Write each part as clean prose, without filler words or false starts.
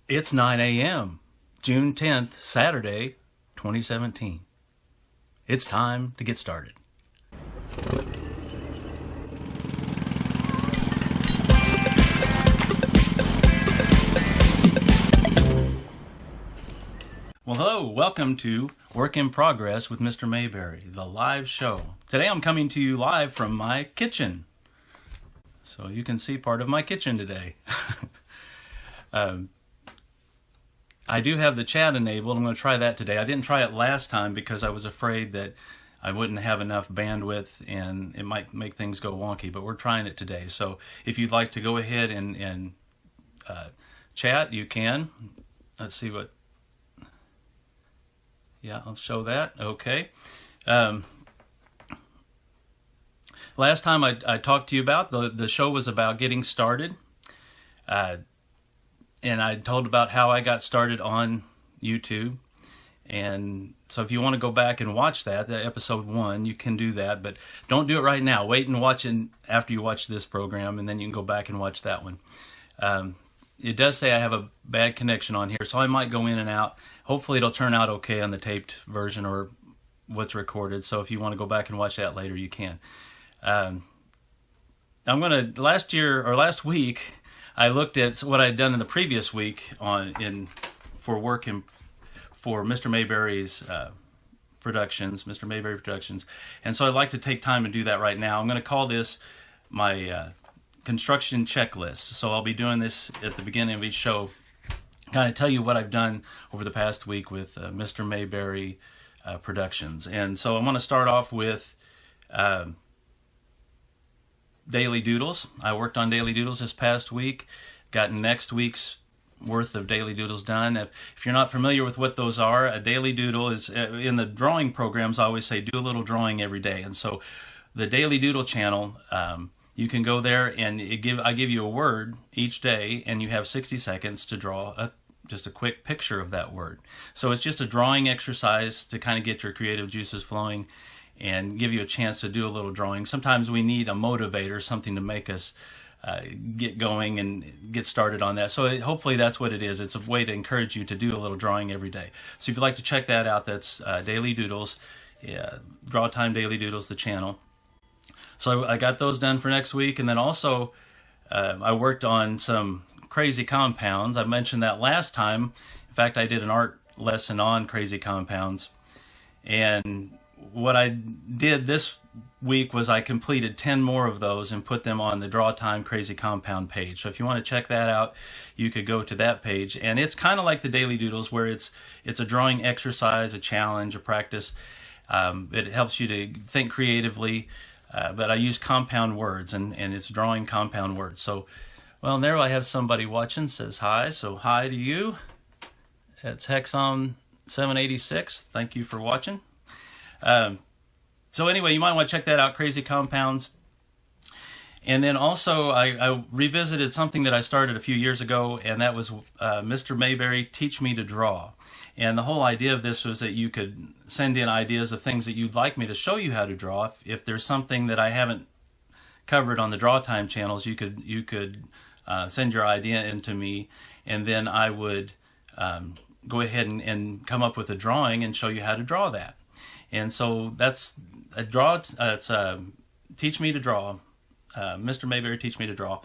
It's 9 a.m., June 10th, Saturday, 2017. It's time to get started. Well, hello, welcome to Work in Progress with Mr. Mayberry, the live show. Today I'm coming to you live from my kitchen. So you can see part of my kitchen today. I do have the chat enabled. I'm going to try that today. I didn't try it last time because I was afraid that I wouldn't have enough bandwidth and it might make things go wonky, but we're trying it today. So if you'd like to go ahead and chat, you can. Let's see what... Yeah, I'll show that. Okay. Last time I talked to you about, the show was about getting started. And I told about how I got started on YouTube. And so if you want to go back and watch that, episode 1, you can do that. But don't do it right now. Wait and watch it after you watch this program, and then you can go back and watch that one. It does say I have a bad connection on here, so I might go in and out. Hopefully it'll turn out okay on the taped version or what's recorded. So if you want to go back and watch that later, you can. Last week, I looked at what I'd done in the previous week for Mr. Mayberry's productions, Mr. Mayberry Productions, and so I'd like to take time to do that right now. I'm going to call this my construction checklist. So I'll be doing this at the beginning of each show, kind of tell you what I've done over the past week with Mr. Mayberry Productions. And so I'm going to start off with Daily Doodles. I worked on Daily Doodles this past week. Got next week's worth of Daily Doodles done. If you're not familiar with what those are, a Daily Doodle is, in the drawing programs, I always say do a little drawing every day. And so the Daily Doodle channel, you can go there and I give you a word each day, and you have 60 seconds to draw just a quick picture of that word. So it's just a drawing exercise to kind of get your creative juices flowing and give you a chance to do a little drawing. Sometimes we need a motivator, something to make us get going and get started on that. So hopefully that's what it is. It's a way to encourage you to do a little drawing every day. So if you'd like to check that out, that's Daily Doodles, Draw Time Daily Doodles, the channel. So I got those done for next week. And then also I worked on some crazy compounds. I mentioned that last time. In fact, I did an art lesson on crazy compounds. And what I did this week was I completed 10 more of those and put them on the Draw Time Crazy Compound page. So if you want to check that out, you could go to that page. And it's kind of like the Daily Doodles, where it's a drawing exercise, a challenge, a practice. It helps you to think creatively, but I use compound words, and it's drawing compound words. So, well, there I have somebody watching, says hi. So hi to you. It's Hexon 786. Thank you for watching. So anyway, you might want to check that out, Crazy Compounds. And then also I revisited something that I started a few years ago, and that was Mr. Mayberry Teach Me to Draw. And the whole idea of this was that you could send in ideas of things that you'd like me to show you how to draw. If there's something that I haven't covered on the Draw Time channels, you could send your idea in to me, and then I would go ahead and come up with a drawing and show you how to draw that. And so that's a draw. It's Teach Me to Draw. Mr. Mayberry Teach Me to Draw.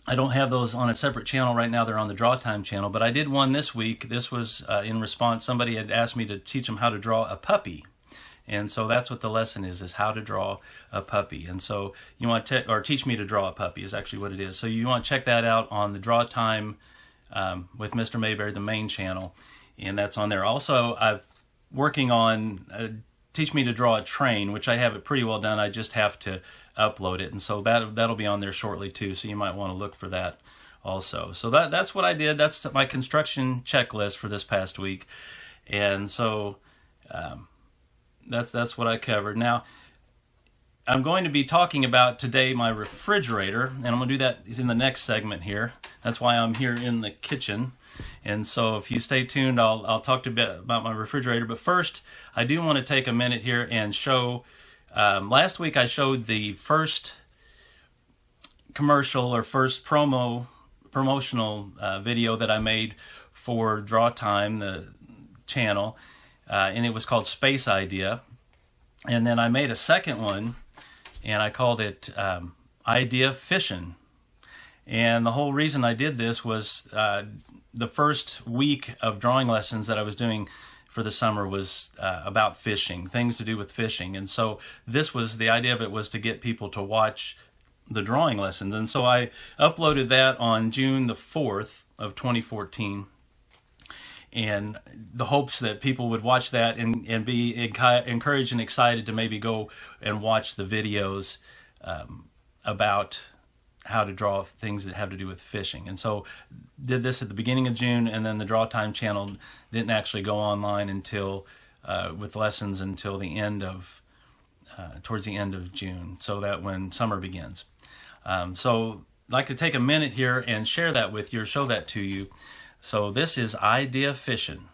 I don't have those on a separate channel right now. They're on the Draw Time channel. But I did one this week. This was in response. Somebody had asked me to teach them how to draw a puppy. And so that's what the lesson is how to draw a puppy. And so you want to, or Teach Me to Draw a Puppy is actually what it is. So you want to check that out on the Draw Time with Mr. Mayberry, the main channel. And that's on there. Also, I've working on Teach Me to Draw a Train, which I have it pretty well done. I just have to upload it, and so that'll be on there shortly too. So you might want to look for that also. So that's what I did. That's my construction checklist for this past week, and so that's what I covered. Now I'm going to be talking about today my refrigerator, and I'm going to do that in the next segment here. That's why I'm here in the kitchen. And so if you stay tuned, I'll talk a bit about my refrigerator. But first, I do want to take a minute here and show, last week I showed the first commercial or first promo promotional video that I made for Draw Time, the channel, and it was called Space Idea. And then I made a second one, and I called it Idea Fishing. And the whole reason I did this was the first week of drawing lessons that I was doing for the summer was about fishing, things to do with fishing. And so this was, the idea of it was to get people to watch the drawing lessons. And so I uploaded that on June the 4th of 2014. And the hopes that people would watch that and be encouraged and excited to maybe go and watch the videos about how to draw things that have to do with fishing. And so did this at the beginning of June, and then the Draw Time channel didn't actually go online until with lessons until the end of towards the end of June, so that when summer begins. So I'd like to take a minute here and share that with you, or show that to you. So this is Idea Fishing.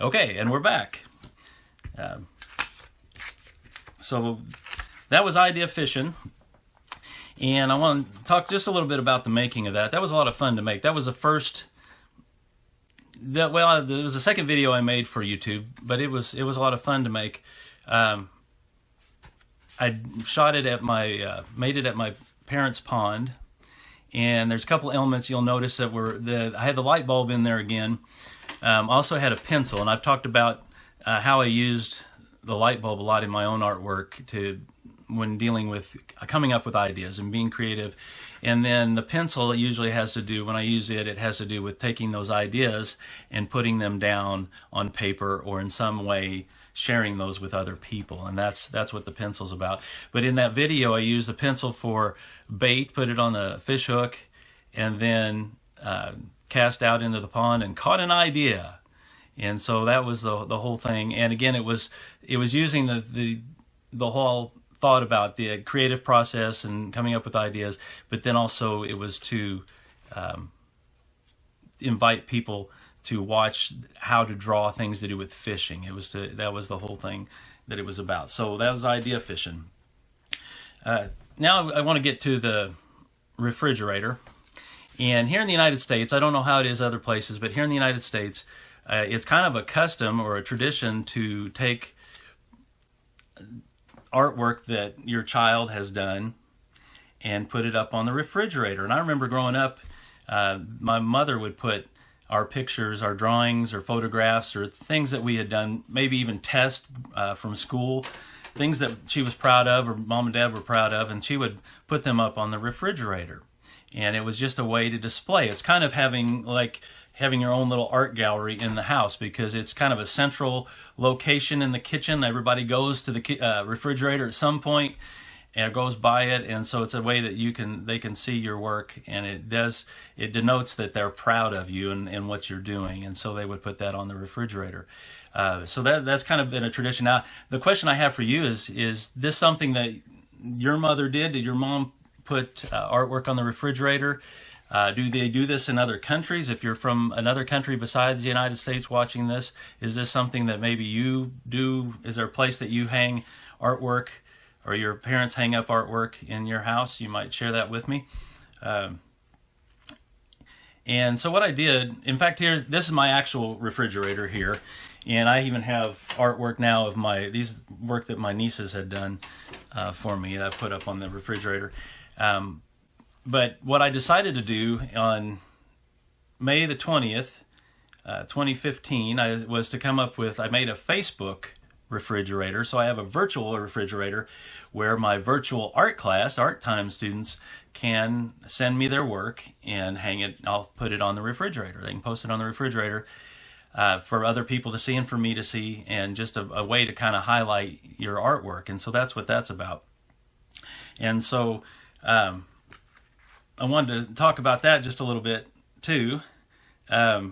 Okay, and we're back. So that was Idea Fishing, and I want to talk just a little bit about the making of that. That was a lot of fun to make. That was the first. It was the second video I made for YouTube, but it was a lot of fun to make. I shot it at made it at my parents' pond, and there's a couple elements you'll notice that I had the light bulb in there again. Also had a pencil, and I've talked about how I used the light bulb a lot in my own artwork when dealing with coming up with ideas and being creative. And then the pencil, it usually has to do, when I use it, it has to do with taking those ideas and putting them down on paper, or in some way sharing those with other people. And that's what the pencil's about. But in that video, I used the pencil for bait, put it on the fish hook, and then cast out into the pond and caught an idea. And so that was the whole thing. And again, it was using the whole thought about the creative process and coming up with ideas, but then also it was to invite people to watch how to draw things to do with fishing. That was the whole thing that it was about. So that was Idea Fishing. Now I want to get to the refrigerator. And here in the United States, I don't know how it is other places, but here in the United States, it's kind of a custom or a tradition to take artwork that your child has done and put it up on the refrigerator. And I remember growing up, my mother would put our pictures, our drawings or photographs or things that we had done, maybe even tests from school, things that she was proud of or mom and dad were proud of, and she would put them up on the refrigerator. And it was just a way to display. It's kind of having your own little art gallery in the house, because it's kind of a central location in the kitchen. Everybody goes to the refrigerator at some point and goes by it, and so it's a way that they can see your work, and it denotes that they're proud of you and what you're doing, and so they would put that on the refrigerator. So that's kind of been a tradition. Now, the question I have for you is this something that your mother did? Did your mom put artwork on the refrigerator? Do they do this in other countries? If you're from another country besides the United States watching this, is this something that maybe you do? Is there a place that you hang artwork, or your parents hang up artwork in your house? You might share that with me. And so what I did, in fact, this is my actual refrigerator here, and I even have artwork now of these work that my nieces had done for me that I put up on the refrigerator. But what I decided to do on May the 20th, 2015, was to come up with, I made a Facebook refrigerator. So I have a virtual refrigerator where my virtual art class, Art Time students, can send me their work and hang it. I'll put it on the refrigerator. They can post it on the refrigerator for other people to see and for me to see, and just a way to kind of highlight your artwork. And so that's what that's about. And so I wanted to talk about that just a little bit too. I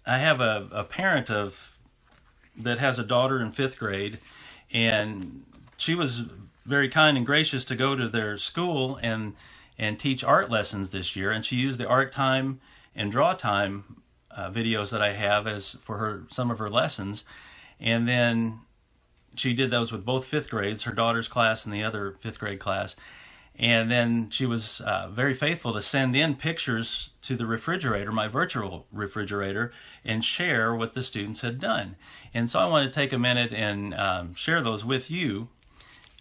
have a parent that has a daughter in 5th grade, and she was very kind and gracious to go to their school and teach art lessons this year, and she used the art time and draw time videos that I have as for some of her lessons, and then she did those with both 5th grades, her daughter's class and the other 5th grade class. And then she was very faithful to send in pictures to the refrigerator, my virtual refrigerator, and share what the students had done. And so I want to take a minute and share those with you.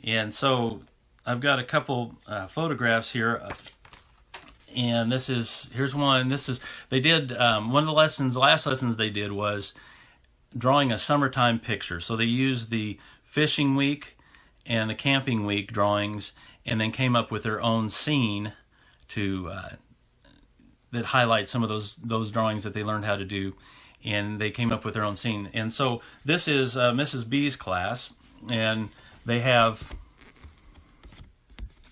And so I've got a couple photographs here. And here's one. They did, one of the last lessons they did was drawing a summertime picture. So they used the fishing week and the camping week drawings, and then came up with their own scene that highlights some of those drawings that they learned how to do, and they came up with their own scene. And so this is Mrs. B's class, and they have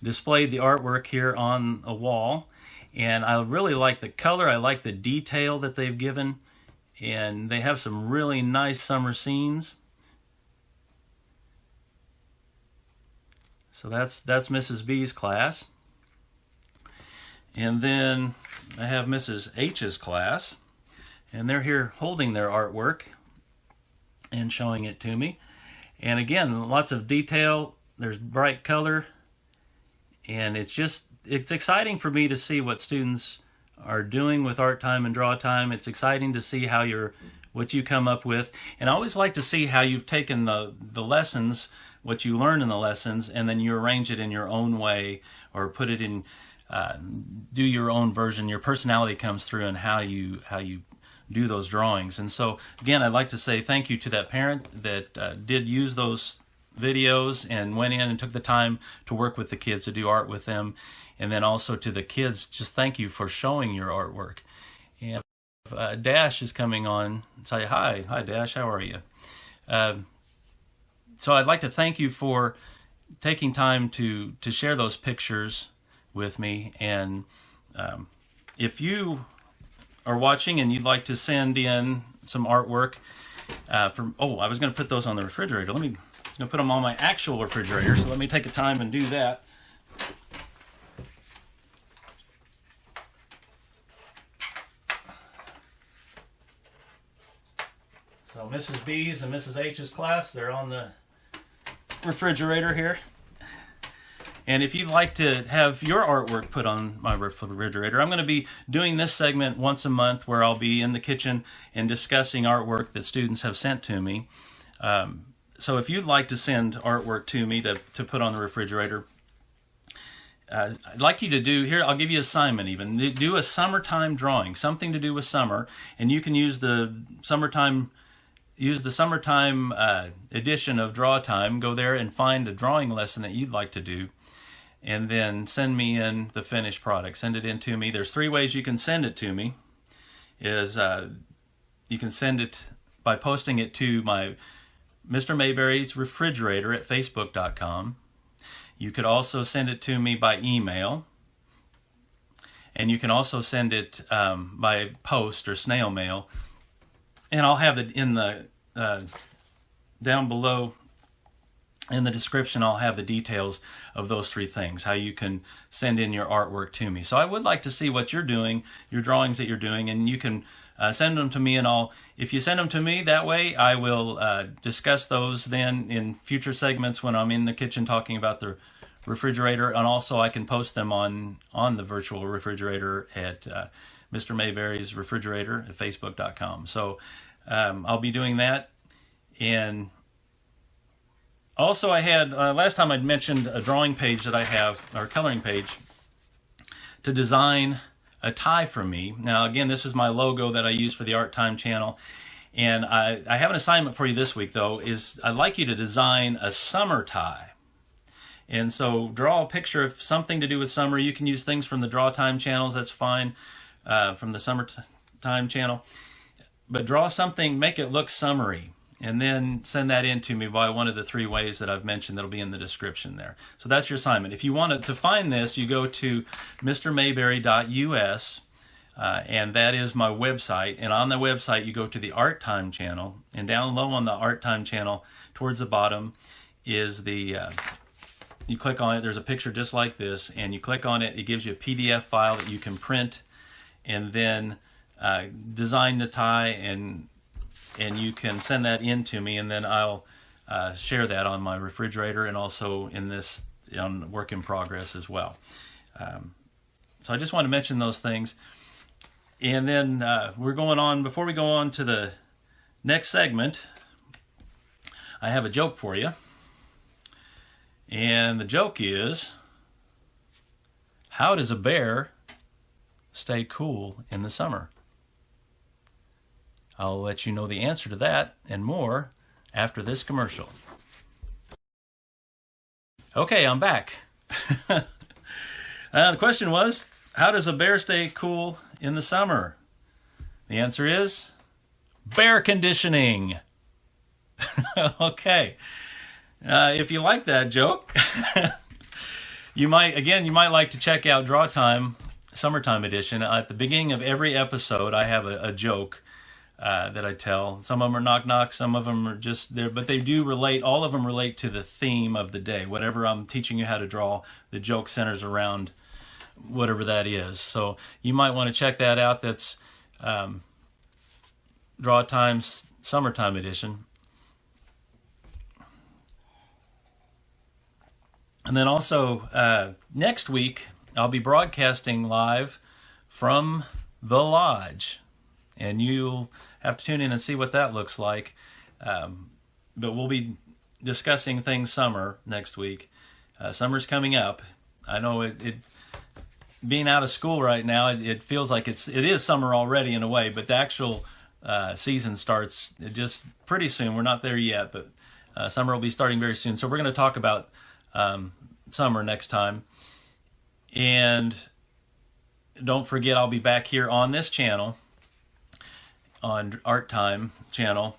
displayed the artwork here on a wall, and I really like the color. I like the detail that they've given, and they have some really nice summer scenes. So that's Mrs. B's class. And then I have Mrs. H's class, and they're here holding their artwork and showing it to me. And again, lots of detail. There's bright color, and it's exciting for me to see what students are doing with art time and draw time. It's exciting to see what you come up with. And I always like to see how you've taken the lessons, what you learn in the lessons, and then you arrange it in your own way, or put it in, do your own version. Your personality comes through in how you do those drawings. And so again, I'd like to say thank you to that parent that did use those videos and went in and took the time to work with the kids, to do art with them. And then also to the kids, just thank you for showing your artwork. And Dash is coming on. Say hi. Hi, Dash. How are you? So I'd like to thank you for taking time to share those pictures with me. And if you are watching and you'd like to send in some artwork I was going to put those on the refrigerator. I'm going to put them on my actual refrigerator, so let me take a time and do that. So Mrs. B's and Mrs. H's class, they're on the refrigerator here. And if you'd like to have your artwork put on my refrigerator, I'm going to be doing this segment once a month where I'll be in the kitchen and discussing artwork that students have sent to me. So if you'd like to send artwork to me to put on the refrigerator, I'd like you to do, here I'll give you an assignment even, do a summertime drawing, something to do with summer, and you can use the summertime edition of Draw Time. Go there and find a drawing lesson that you'd like to do, and then send me in the finished product. Send it in to me. There's 3 ways you can send it to me. You can send it by posting it to my Mr. Mayberry's Refrigerator at Facebook.com. You could also send it to me by email, and you can also send it by post or snail mail. And I'll have it in the down below in the description. I'll have the details of those 3 things, how you can send in your artwork to me. So I would like to see what you're doing, your drawings that you're doing, and you can send them to me, and if you send them to me that way, I will discuss those then in future segments when I'm in the kitchen talking about the refrigerator, and also I can post them on the virtual refrigerator at Mr. Mayberry's Refrigerator at Facebook.com. So I'll be doing that. And also I had, last time I'd mentioned a drawing page that I have, or coloring page, to design a tie for me. Now again, this is my logo that I use for the Art Time channel. And I have an assignment for you this week though, is I'd like you to design a summer tie. And so draw a picture of something to do with summer. You can use things from the Draw Time channels, that's fine, from the Summer Time channel. But draw something, make it look summery. and then send that in to me by one of the 3 ways that I've mentioned that'll be in the description there. So that's your assignment. If you want to find this, you go to mrmayberry.us, and that is my website. And on the website, you go to the Art Time channel, and down low on the Art Time channel, towards the bottom, is the you click on it. There's a picture just like this, and you click on it. It gives you a PDF file that you can print, and then design the tie, and you can send that in to me, and then I'll share that on my refrigerator and also in this on Work in Progress as well. So I just want to mention those things. And then we're going on, before we go on to the next segment, I have a joke for you. And the joke is, how does a bear stay cool in the summer? I'll let you know the answer to that and more after this commercial. Okay, I'm back. The question was, how does a bear stay cool in the summer? The answer is bear conditioning. Okay. If you like that joke, you might like to check out Draw Time Summertime Edition. At the beginning of every episode, I have a joke that I tell. Some of them are knock-knock, some of them are just there, but they do relate, all of them relate to the theme of the day. Whatever I'm teaching you how to draw, the joke centers around whatever that is. So you might want to check that out. That's Draw Time's Summertime Edition. And then also, next week, I'll be broadcasting live from the lodge. And you'll have to tune in and see what that looks like. But we'll be discussing things summer next week. Summer's coming up. I know it being out of school right now, it feels like it is summer already in a way, but the actual season starts just pretty soon. We're not there yet, but summer will be starting very soon. So we're going to talk about summer next time. And don't forget, I'll be back here on this channel, on Art Time channel,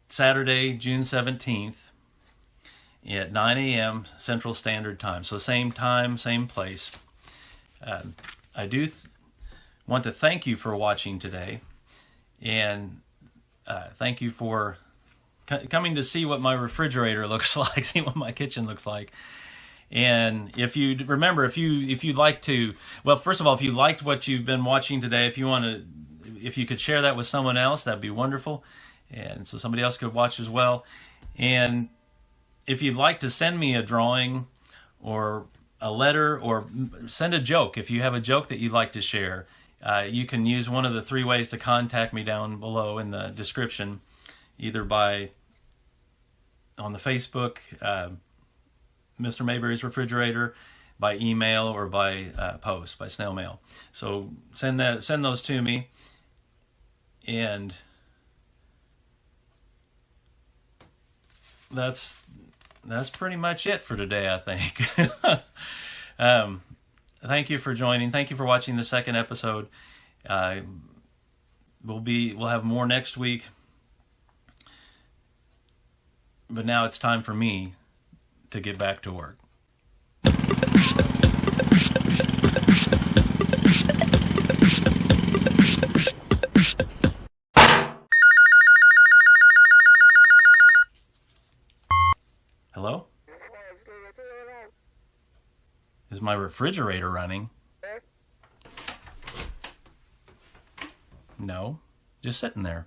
Saturday, June 17th at 9 a.m. Central Standard Time. So same time, same place. I do want to thank you for watching today, and thank you for coming to see what my refrigerator looks like, see what my kitchen looks like. And if you remember, if you'd like to, well, first of all, if you liked what you've been watching today, if you could share that with someone else, that'd be wonderful, and so somebody else could watch as well. And if you'd like to send me a drawing or a letter, or send a joke, if you have a joke that you'd like to share, you can use one of the 3 ways to contact me down below in the description, either on the Facebook, Mr. Mayberry's Refrigerator, by email, or by post, by snail mail. So send those to me, and that's pretty much it for today, I think. Thank you for joining. Thank you for watching the second episode. We'll have more next week. But now it's time for me to get back to work. Hello? Is my refrigerator running? No, just sitting there.